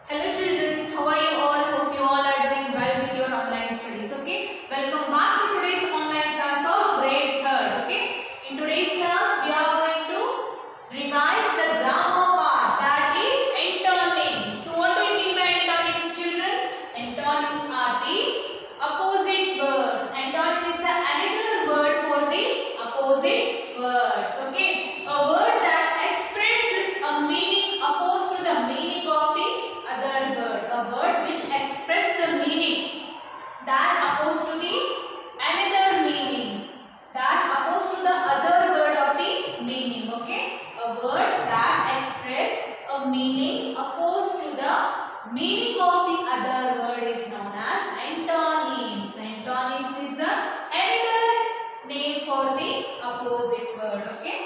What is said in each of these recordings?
Hello children, how are you all? Hope you all are doing well with your online studies. Okay, welcome back to today's online class of grade 3rd. Okay, in today's class we are going to revise the grammar part, that is antonyms. So what do you mean by antonyms, children? Antonyms are the opposite words. Antonym is the another word for the opposite words. Okay, a word that expresses a meaning opposed to the meaning of the other word. A word which expresses the meaning that opposed to the another meaning, that opposed to the other word of the meaning. Okay, a word that expresses a meaning opposed to the meaning of the other word is known as antonyms. Antonyms is the another name for the opposite word. Okay,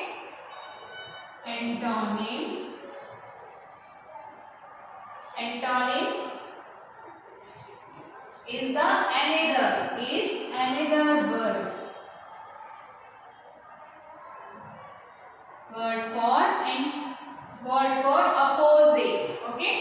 antonyms. Antonyms is the another word for and word for opposite. Okay,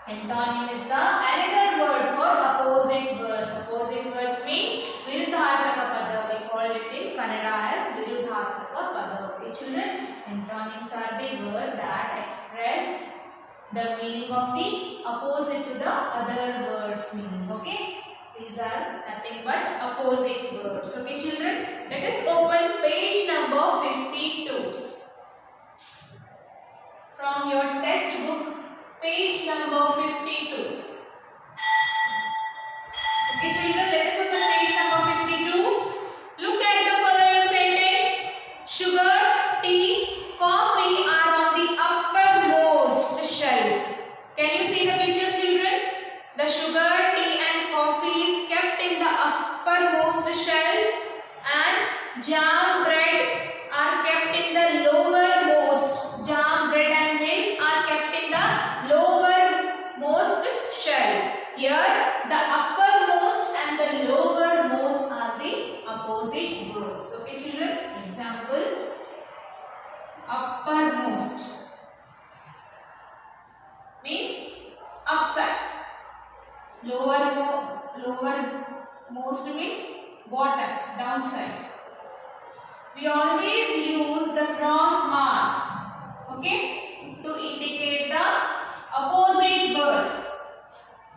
antonym is the another word for opposite words. Opposite words means virudharthaka pada. We call it in Kannada as virudharthaka pada. Okay, children, antonyms are the word that express the meaning of the opposite to the other words meaning. Okay, these are nothing but opposite words. Okay, children, let us open page number 52 from your textbook, page number 52. Okay, children, let us open page number 52. Look at the following sentence. Sugar, tea, coffee are on the uppermost shelf. Can you see the picture, children? The sugar, tea and coffee is kept in the uppermost shelf and jam, bread are kept in the lowermost. Jam, bread and milk are kept in the lowermost shelf. Here the uppermost and the lowermost are the opposite words. Okay, children? Example, uppermost means upside. Lowermost means bottom, downside. We always use the cross mark, okay, to indicate the opposite words.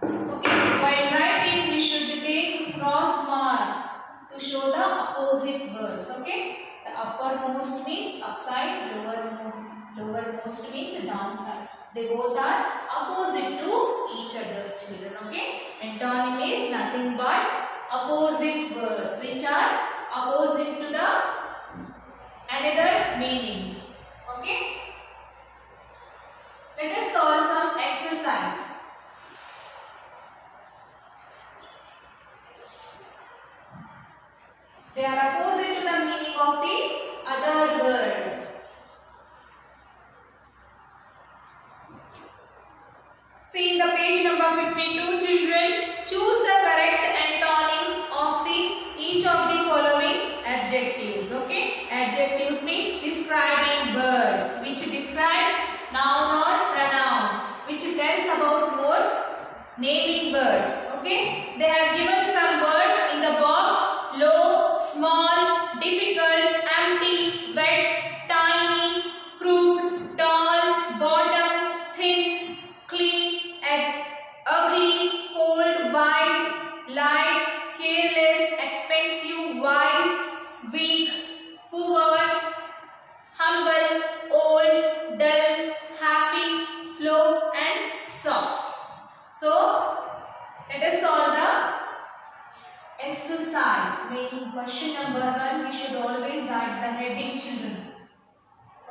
Okay, while writing we should take cross mark to show the opposite words. Okay, the uppermost means upside, lowermost means downside. They both are opposite to each other, children. Okay, antonym is nothing but opposite words which are opposite to the another meanings. Okay, let us solve some exercise. They are opposite to the meaning of the other word. See in the page number 52, children, choose the correct antonym of each of the following adjectives. Okay, adjectives means describing words which describes noun or pronoun, which tells about more naming words. Okay, they have given some words in the box: low, small, difficult, empty, wet, tiny, crooked, tall, bottom, thin, clean, ugly, cold, wide, light, careless, expensive, wise, weak, poor, humble, old, dull, happy, slow and soft. So let us solve the exercise. Main question number 1, we should always write the heading, children.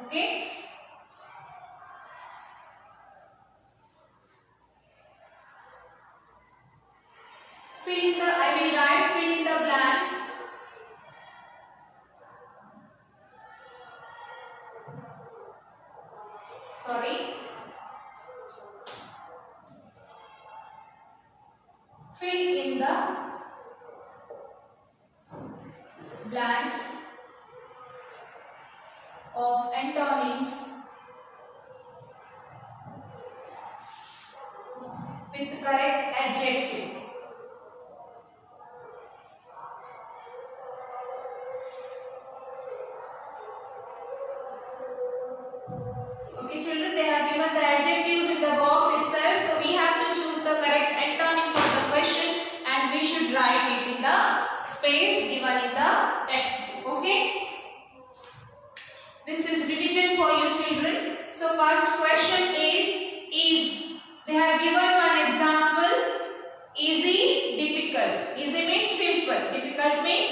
Okay. I will write fill in the blanks. Sorry. Fill in the blanks of antonyms with correct adjective. Okay children, they have given the adjectives in the box itself, so we have to choose the correct antonym for the question and we should write it in the space given in the textbook. Okay, this is revision for you children. So first question is they have given one example: easy, difficult. Easy means simple, difficult means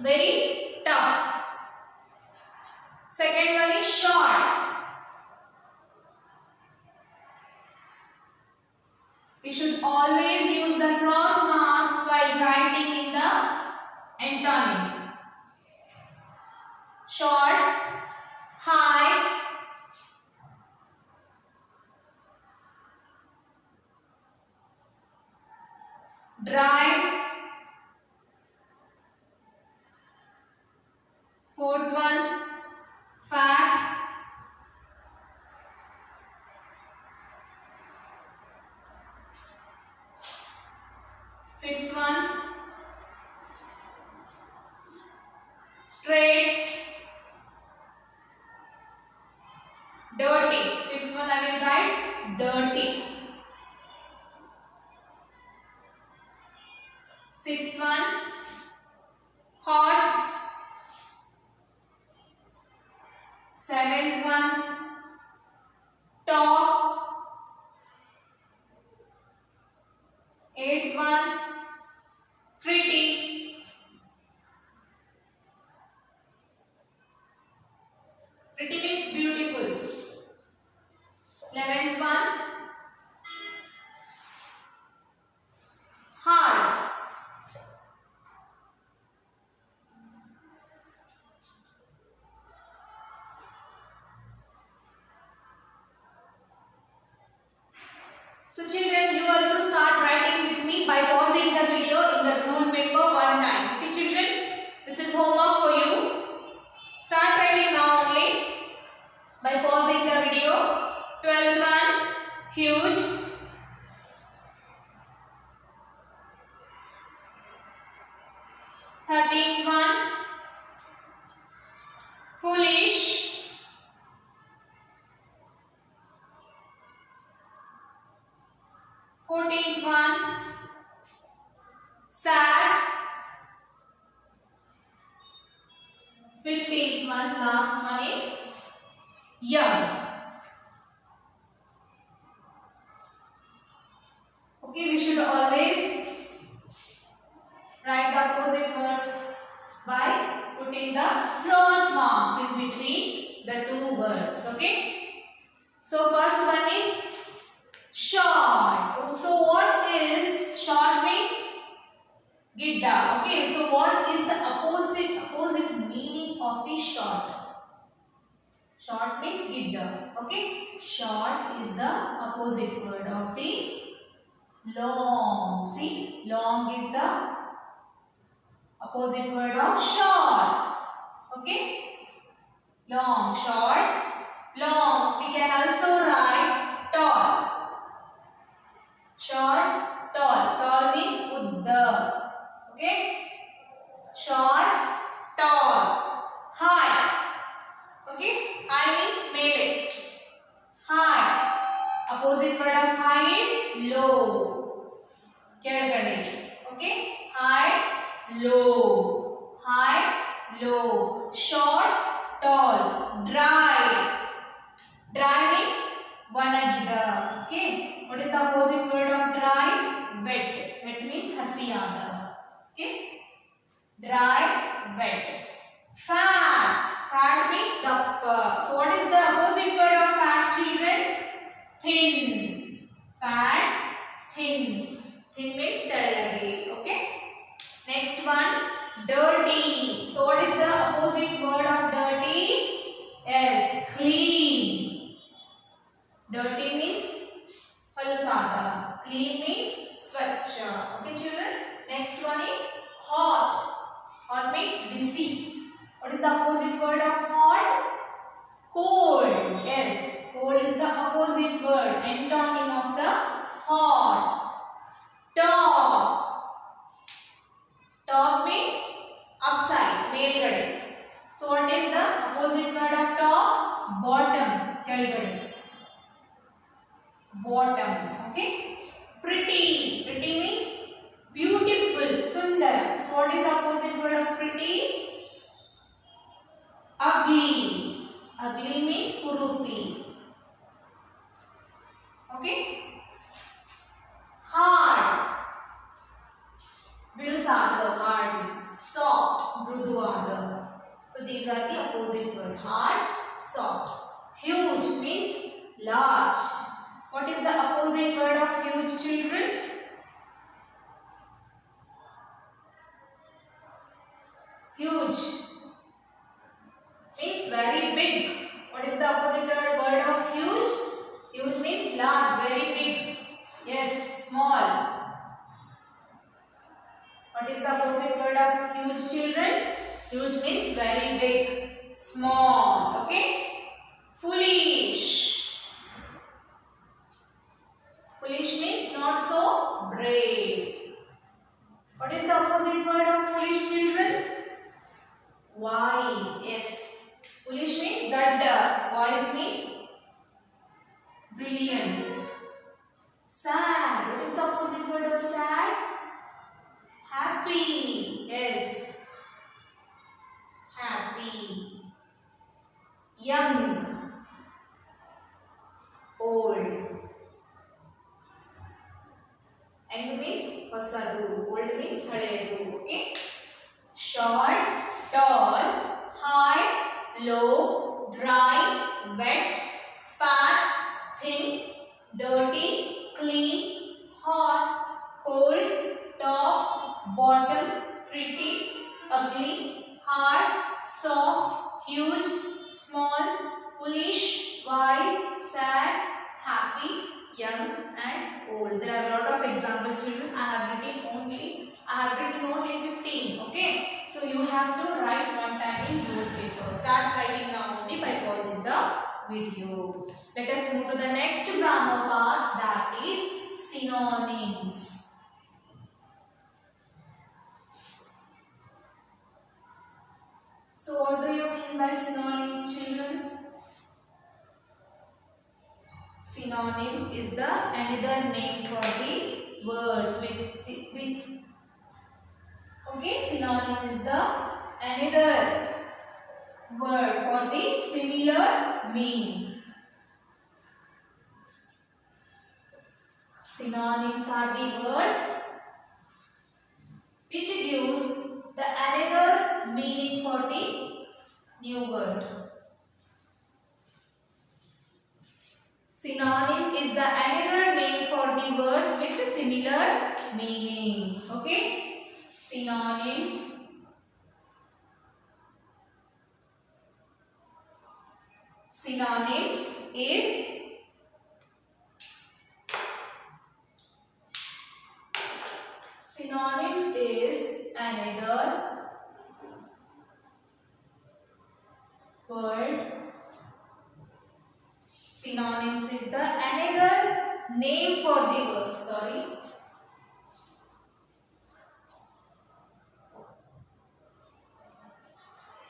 very tough. Second one is short. We should always use the cross marks while writing in the antonyms. Short, high, dry. Fourth one, fat. Fifth one, straight. Dirty. Fifth one I will write dirty. Sixth one, hot. Seventh one, top. Eighth one, pretty. Pretty means beautiful. 11th one, hard. So children, you also start writing with me by pausing the video in the rule paper one time. Okay children, this is homework for you. Start writing now only by pausing the video. 12th one, huge. 13th one, foolish. 14th one, sad. 15th one, last one is young. Okay, we should always write the opposite words by putting the cross marks in between the two words. Okay, so first one is short. So what is short means gidda. Okay, so what is the opposite meaning of the short? Short means gidda. Okay, short is the opposite word of the long. See, long is the opposite word of short. Okay, long, short, long. We can also write tall. Short, tall. Tall means udda. Okay, short, tall. High. Okay, high means mele. High. Opposite word of high is low. Kedagade. Okay, high, low. High, low. Short, tall. Dry. Dry means vanagida. Okay, what is the opposite word of dry? Wet. Wet means hasiyada. Okay, dry, wet. Fat. Fat means dappa. So what is the opposite word of fat, children? Thin. Fat, thin. Thin means tellage. Okay. Next one, dirty. So what is the opposite word of dirty? Yes, clean. Dirty means falsada. Clean means swachha. Okay children. Next one is hot. Hot breezy. What is the opposite word of hot? Cold. Yes, cold is the opposite word, antonym of the hot. Top. Top means upside, ಮೇಲ್ಗಡೆ. So what is the opposite word of top? Bottom. ಕೆಳಗಡೆ. Bottom. Okay. Pretty. Pretty means beautiful, sundara. So what is the opposite word of pretty? Ugly. Ugly means kurupi. Okay. Hard. Virusada. Hard means soft. Mruduvada. So these are the opposite word. Hard, soft. Huge means large. What is the opposite word of huge, children? Huge means very big. What is the opposite word of huge? Huge means large, very big. Yes, small. What is the opposite word of huge, children? Huge means very big. Small. Okay. Foolish. Foolish means not so brave. What is the opposite word of foolish, children? Wise. Yes. Foolish means that. Wise means brilliant. Sad. What is the opposite word of sad? Happy. Yes. Happy. Young. Old. Young means ಹೊಸದು. Old means ಹಳೆಯದು. Okay. Short, tall, high, low, dry, wet, fat, thin, dirty, clean, hot, cold, top, bottom, pretty, ugly, hard, soft, huge, small, foolish, wise, sad, happy, young and old. There are a lot of examples, children. I have written only 15. Okay. So you have to write one time in board paper. Start writing now only by pausing the video. Let us move to the next grammar part, that is synonyms. So what do you mean by synonyms, children? Synonym is the another name for the words okay, synonym is the another word for the similar meaning. Synonyms are the words which gives the another meaning for the new word. Synonym is the another name for the words with similar meaning. Okay. Synonyms. Synonyms is another word. Synonyms is the another name for the word. Sorry.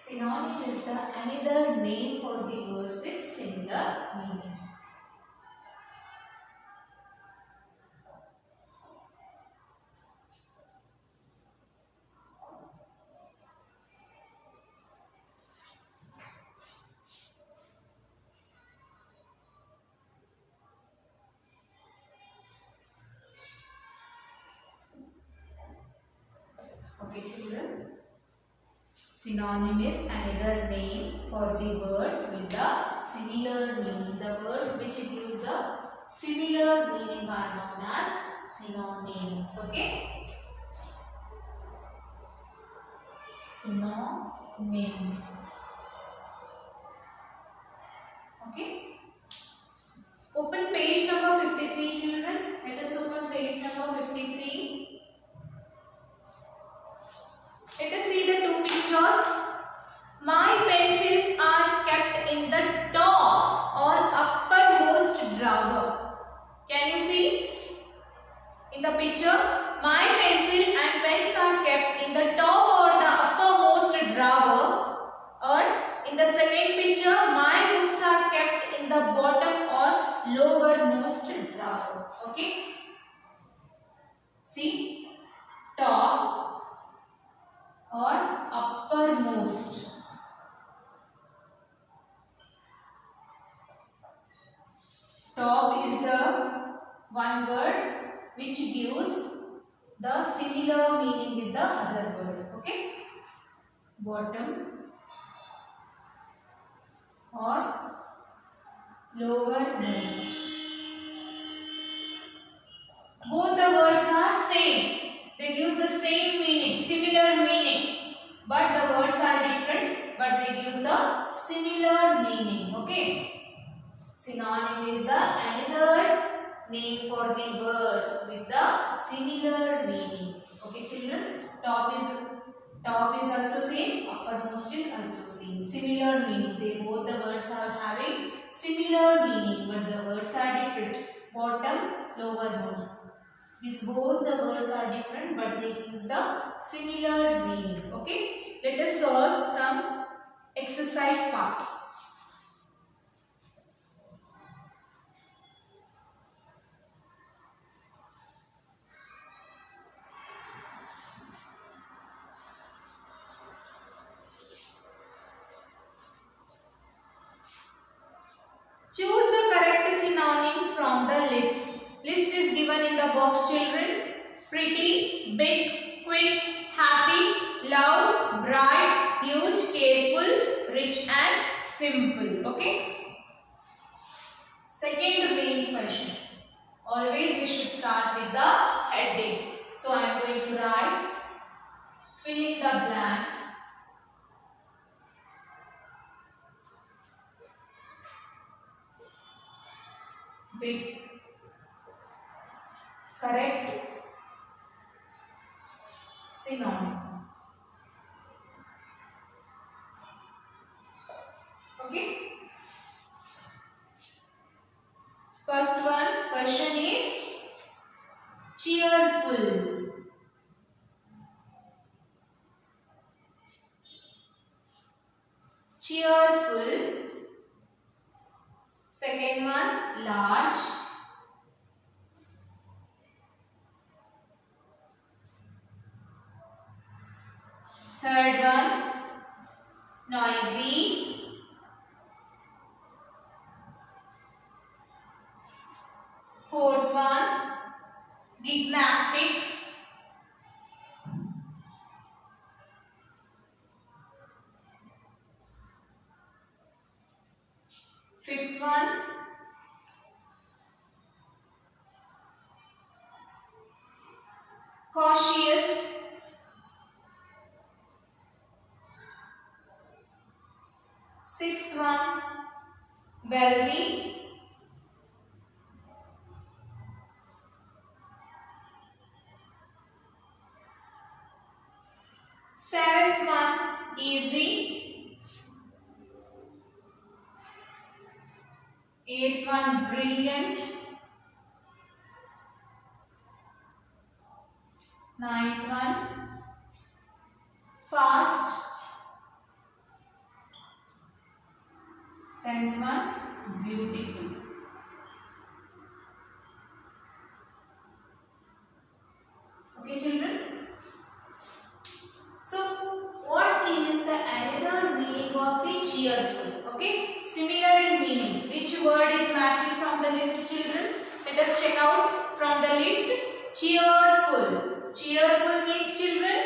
Synonym is the another name for the words with similar meaning. Okay, children. Synonym is another name for the words with the similar meaning. The words which gives the similar meaning are known as synonyms. Okay. Synonyms. Okay. Open page number 53, children. Let us open page number 53. Let us see the two pictures. See, top or uppermost. Top is the one word which gives the similar meaning with the other word. Okay. Bottom or lowermost. Both the words are same. They give the same meaning, similar meaning. But the words are different, but they give the similar meaning. Okay. Synonym is the another name for the words with the similar meaning. Okay, children. Top is also same. Uppermost is also same. Similar meaning. They both the words are having similar meaning, but the words are different. Bottom, lowermost. These both the words are different, but they use the similar meaning. Okay. Let us solve some exercise part. Choose the correct synonym from the list. List is given in the box, children. Pretty, big, quick, happy, loud, bright, huge, careful, rich and simple. Okay. Second main question. Always we should start with the heading. So I am going to write, fill in the blanks. With correct synonym. Okay. First one question is cheerful. Cheerful. Second one, large. Third one, noisy. Fourth one, gignatic. Fifth one, cautious. Sixth one, wealthy. Seventh one, easy. Eighth one, brilliant. Ninth one, fast. 10th one, beautiful. Okay, children. So, what is the another meaning of the cheerful? Okay, similar in meaning. Which word is matching from the list, children? Let us check out from the list. Cheerful. Cheerful means, children,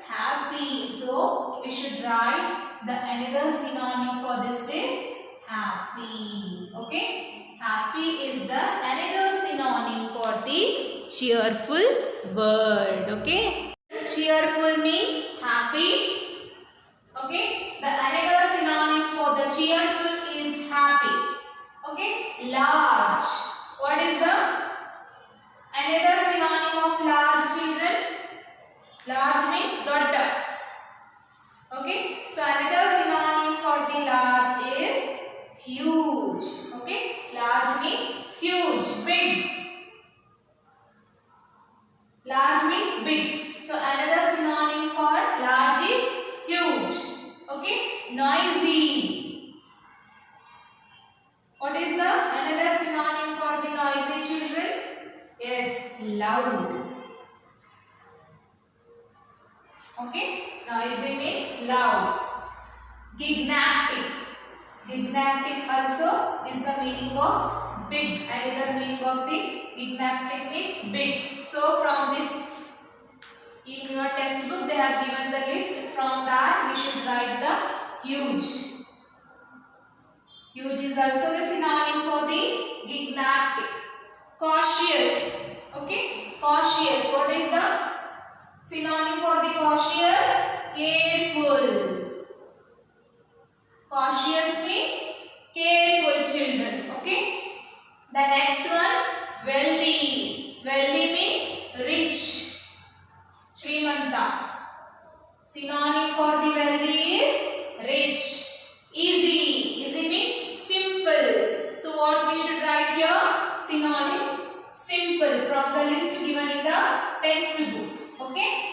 happy. So, we should write the another synonym for this is happy. Okay, happy is the another synonym for the cheerful word. Okay, cheerful means happy. Okay, the another synonym for the cheerful is happy. Okay, large. What is the another synonym of large, children? Large means dotta. Okay, so another synonym for the large is huge. Okay, large means huge, big. Large means big. So another synonym for large Okay, noisy means loud. Gignatic. Gignatic also is the meaning of big. Another meaning of the gignatic means big. So from this, in your textbook they have given the list. From that we should write the huge. Huge is also the synonym for the gignatic. Cautious. Okay, cautious. What is the synonym for the cautious? Careful. Cautious means careful, children. Okay. The next one, wealthy. Wealthy means rich. Srimanta. Synonym for the wealthy is rich. Easy. Easy means simple. So what we should write here? Synonym simple from the list given in the textbook. Okay.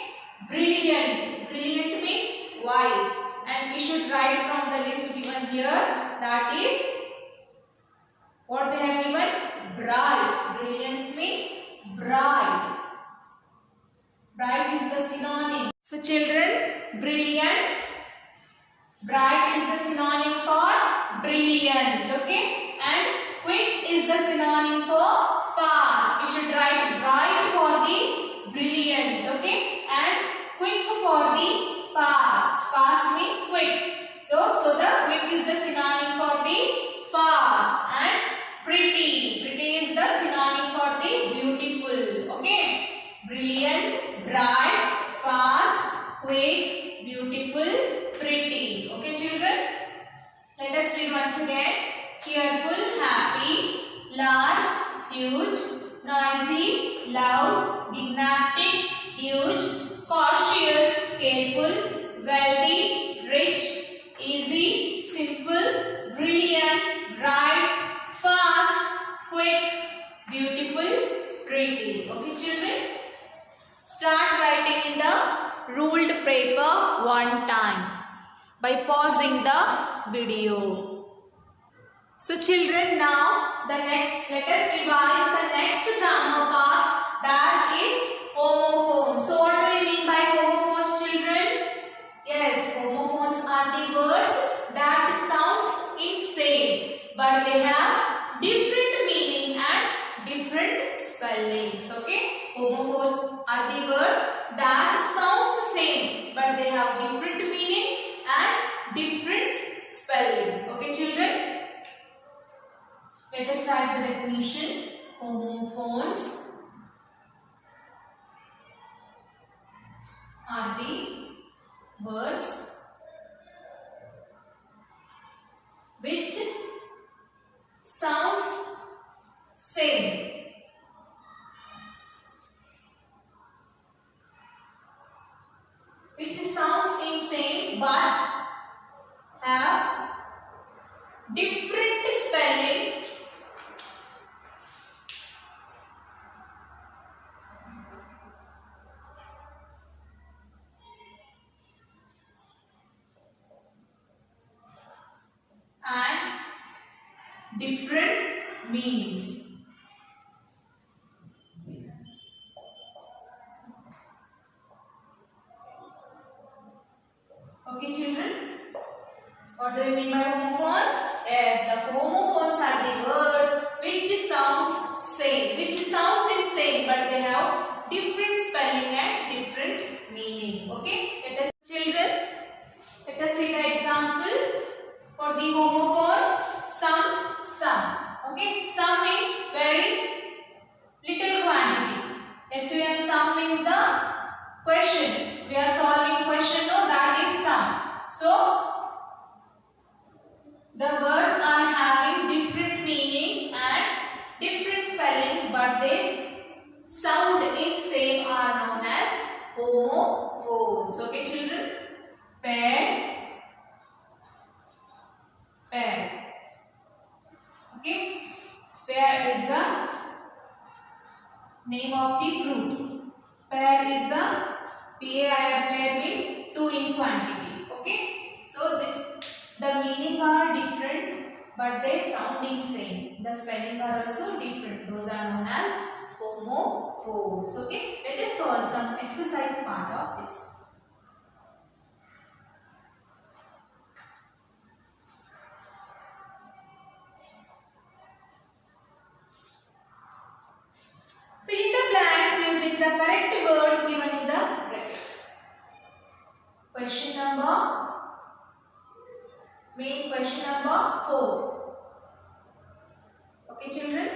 Brilliant. Brilliant means wise. And we should write from the list given here. That is what they have given? Bright. Brilliant means bright. Bright is the synonym. So children, brilliant. Bright is the synonym for brilliant. Okay. And quick is the synonym for fast. We should write bright for the brilliant. Okay. And quick for the fast. Fast means quick. So the quick is the synonym for the fast. And pretty. Pretty is the synonym for the beautiful. Okay. Brilliant, bright, fast, quick, beautiful, pretty. Okay, children? Let us read once again. Cheerful, happy, large, huge, noisy, loud, gignatic, huge, cautious, careful, wealthy, rich, easy, simple, brilliant, bright, fast, quick, beautiful, pretty. Okay, children? Start writing in the ruled paper one time by pausing the video. So children, now let us revise the next grammar part, that is homophones. So what do we mean by homophones, children? Yes, homophones are the words that sounds in same but they have different meaning and different spellings. Okay, homophones are the words that sounds same but they have different meaning and different spelling. Okay, children? Let us write the definition. Homophones are the words which sounds same but have different spelling and different meanings. Okay, children? What do you mean by homophones? Yes, the homophones are the words which sounds same, but they have different spelling and different meaning. Okay, children, let us see the example for the homophones. Some. Okay, some means very little quantity. SUM sum means the questions. We are solving question. No, that is sum. So the words are having different meanings and different spelling, but they sound in same are known as homophones. Okay, children? Paired. Okay? Pear is the name of the fruit. Pear is the PAIR. Pear means 2 in quantity. Okay? So the meaning are different but they sounding same. The spelling are also different. Those are known as homophones. Okay? Let us solve some exercise part of this. question number main question number 4. Okay children,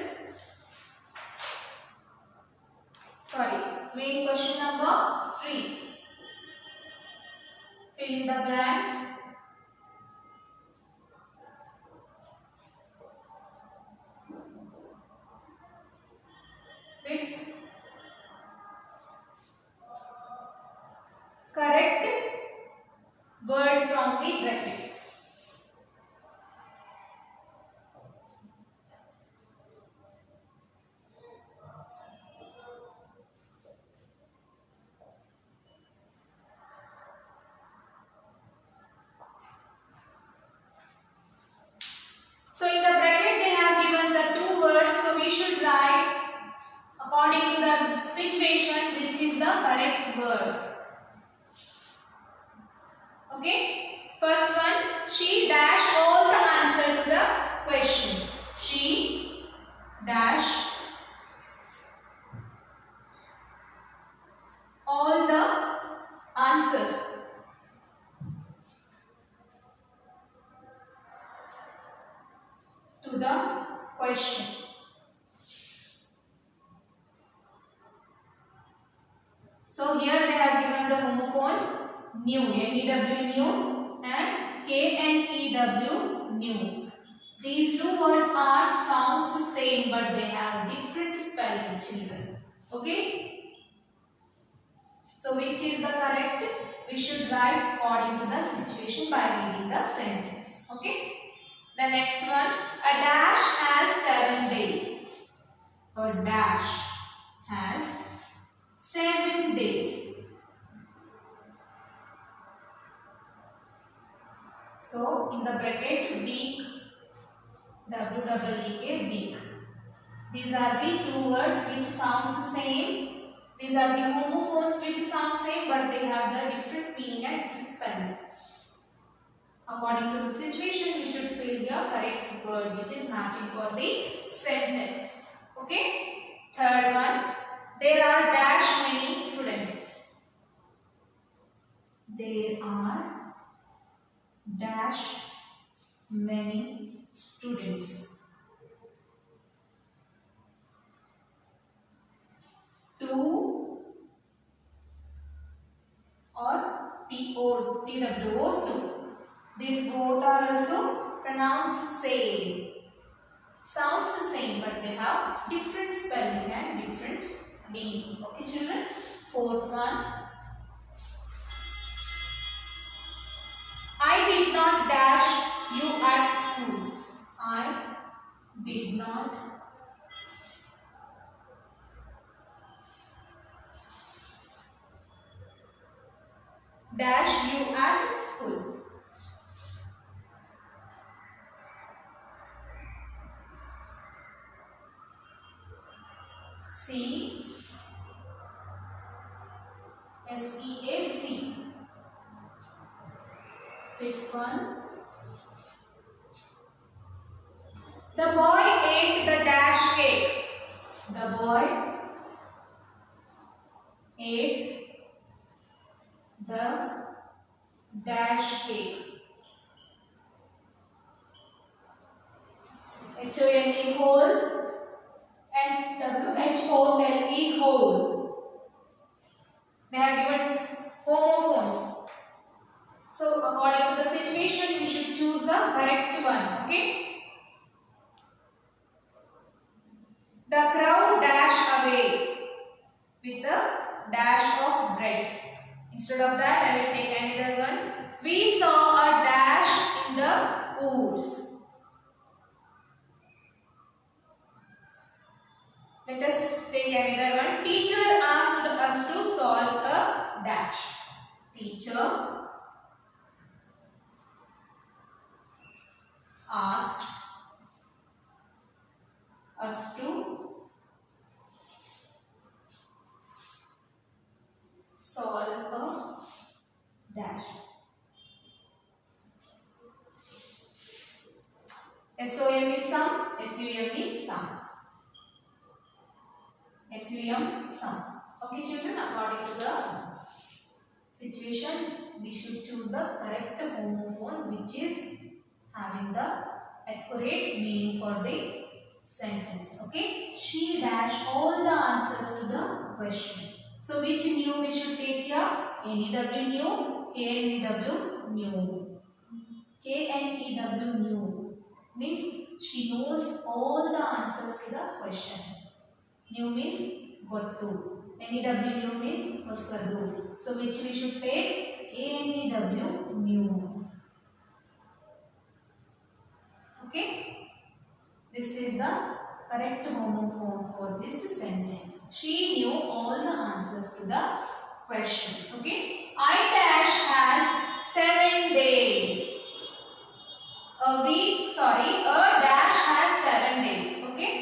sorry, main question number 3. Fill in the blanks. With correct word from the bracket. So in the bracket they have given the 2 words, so we should write according to the situation which is the correct word. Okay, first one, she dash all the answer to the question. She dash all the answers to the question. So here they have given the homophones new, N-E-W new and K-N-E-W new. These 2 words are sounds same but they have different spelling children. Okay. So which is the correct? We should write according to the situation by reading the sentence. Okay. The next one, a dash has 7 days. A dash has 7 days. So in the bracket week, W-E-E-K, week. These are the 2 words which sounds same. These are the homophones which sound same but they have the different meaning and different spelling. According to the situation, we should fill the correct word which is matching for the sentence. Okay. Third one, there are dash many students. There are dash many students. Two or T-W-O, two. These both are also pronounced same. Sounds the same but they have different spelling and different meaning. Okay children. Fourth one, I did not dash you at school. I did not dash you at school. C-S-E-A-C. Fifth one, the boy ate the dash cake. The boy ate the dash cake. H-O-N-E whole and W-H-O-L-E whole. They have given homophones. So according to the situation, we should choose the correct one. Okay. The crowd dashed away with a dash of bread. Instead of that, I will take another one. We saw a dash in the woods. Let us take another one. Teacher asked us to solve a dash. Teacher asked us to solve a dash. S-O-M is sum, S-U-M is sum. S-U-M sum. Okay children, according to the situation, we should choose the correct homophone which is having the accurate meaning for the sentence. Okay, she dash all the answers to the question. So which new we should take here? N-E-W new, K-N-E-W new. K-N-E-W new means she knows all the answers to the question. New means gottu. N-E-W new means vasadu. So which we should take? K-N-E-W new. Okay. This is the correct homophone for this sentence. She knew all the answers to the questions. Okay. I dash has 7 days. A dash has 7 days. Okay.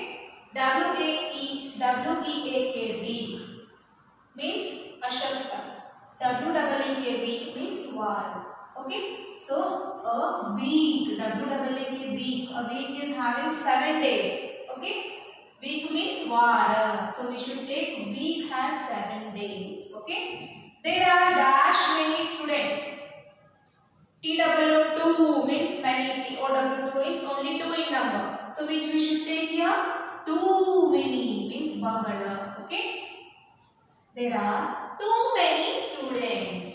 W-E-A-K week means Ashakta. W-E-E-K week means war. Okay. So a week, W-E-E-K week. A week is having 7 days. Okay. Week means war. So we should take week has 7 days. Okay. There are dash many students. TW2 means many. TOW2 is only 2 in number. So which we should take here? Too many means bahala. Okay. There are too many students.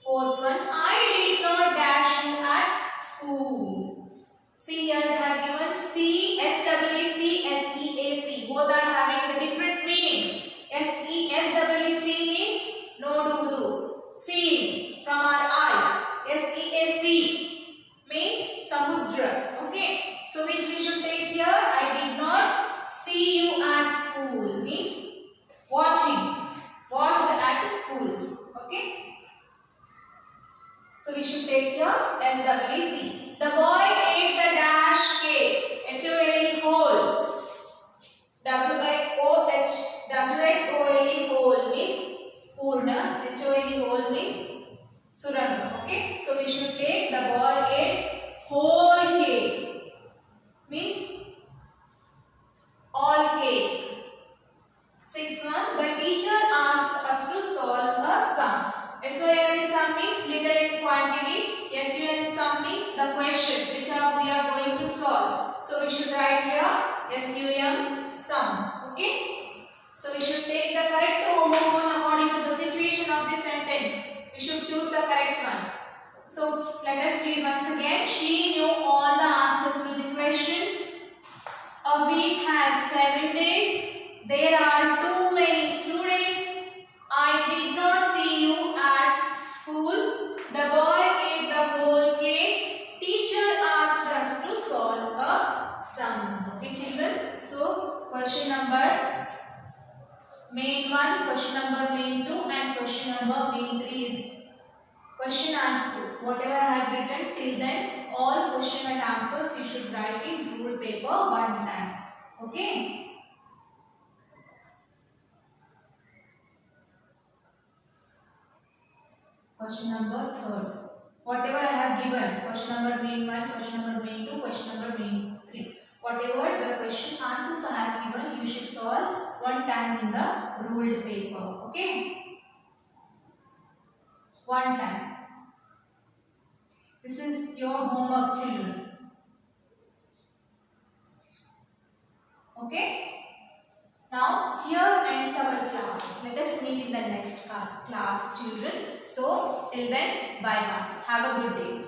Fourth one, I did not dash you at school. See here they have given C, S-E-E-C, S-E-A-C. Both are having the different meanings. S-E-S-E-E-C means no do-dos. Seen from our eyes. S-E-A-C means samudra. Okay. So which we should take here? I did not see you at school means watching. Watched at school. Okay. So we should take here S-W-E-C. The boy ate the dash cake. H-O-L-E whole. W-H-O-H. W-H-O-L-E whole means Purna. H-O-L-E whole means Suranga. Okay. So we should take the boy ate whole cake. Means all cake. Sixth one, the teacher asked us to solve a sum. S-O-M sum means little in quantity. S-U-M sum means the questions which we are going to solve. So we should write here S-U-M sum. Okay. So we should take the correct homophone according to the situation of the sentence. We should choose the correct one. So let us read once again. She knew all the answers to the questions. A week has 7 days. There are too many students. I did not see you at school. The boy ate the whole cake. Teacher asked us to solve a sum. Okay, children. So, question number main 1, question number main 2 and question number main 3 is question answers. Whatever I have written till then, all question and answers you should write in rule paper one time. Okay. Question number 3. Whatever I have given, question number main 1, question number main 2, question number main 3. Whatever the question answers I have given, you should solve one time in the ruled paper. Okay? One time. This is your homework, children. Okay? Now, here ends our class. Let us meet in the next class, children. So, till then, bye-bye. Have a good day.